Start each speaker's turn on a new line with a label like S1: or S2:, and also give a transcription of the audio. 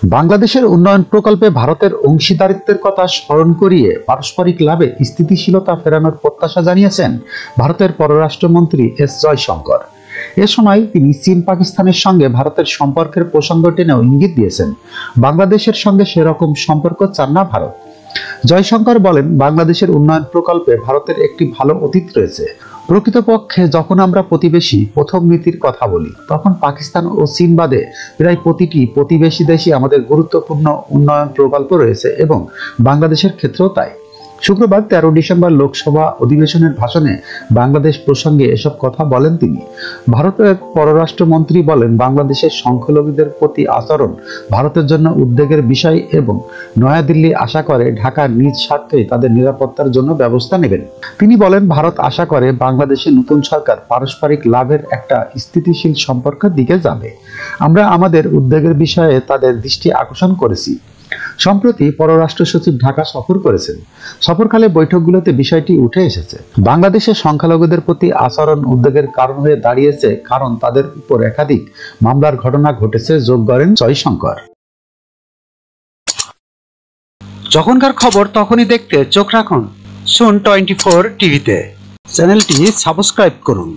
S1: বাংলাদেশের উন্নয়ন প্রকল্পে ভারতের অংশীদারিত্বের কথা স্মরণ করিয়ে পারস্পরিক লাভে স্থিতিশীলতা ফেরানোর প্রত্যাশা জানিয়েছেন ভারতের পররাষ্ট্রমন্ত্রী এস জয়শঙ্কর। এ সময় তিনি চীন পাকিস্তানের সঙ্গে ভারতের সম্পর্কের প্রসঙ্গ টেনেও ইঙ্গিত দিয়েছেন বাংলাদেশের সঙ্গে সেরকম সম্পর্ক চান না ভারত। জয়শঙ্কর বলেন, বাংলাদেশের উন্নয়ন প্রকল্পে ভারতের একটি ভালো অতীত রয়েছে। প্রকৃতপক্ষে যখন আমরা প্রতিবেশী প্রথম নীতির কথা বলি, তখন পাকিস্তান ও চীন বাদে প্রায় প্রতিটি প্রতিবেশী দেশই আমাদের গুরুত্বপূর্ণ উন্নয়ন প্রকল্প রয়েছে এবং বাংলাদেশের ক্ষেত্রেও তাই। শুক্রবার 13 ডিসেম্বর লোকসভা অধিবেশনের ভাষণে বাংলাদেশ প্রসঙ্গে এসব কথা বলেন তিনি। ভারতের পররাষ্ট্রমন্ত্রী বলেন, বাংলাদেশের সংখ্যালঘুদের প্রতি আচরণ ভারতের জন্য উদ্বেগের বিষয় এবং নয়াদিল্লি আশা করে ঢাকা নিজ স্বার্থে তাদের নিরাপত্তার জন্য ব্যবস্থা নেবেন। তিনি বলেন, ভারত আশা করে বাংলাদেশের নতুন সরকার পারস্পরিক লাভের একটা স্থিতিশীল সম্পর্কের দিকে যাবে। আমরা আমাদের উদ্বেগের বিষয়ে তাদের দৃষ্টি আকর্ষণ করেছি। সম্প্রতি পররাষ্ট্র সচিব ঢাকা সফর করেছেন। সফরকালে বৈঠকগুলোতে বিষয়টি উঠে এসেছে। বাংলাদেশের সংখ্যালঘুদের প্রতি আচরণ উদ্বেগের কারণ হয়ে দাঁড়িয়েছে, কারণ তাদের উপর একাধিক মামলার ঘটনা ঘটেছে, যোগ করেন জয়শঙ্কর। যখনকার খবর তখনই দেখতে চোখ রাখুন সুন 24 টিভিতে। চ্যানেলটি সাবস্ক্রাইব করুন।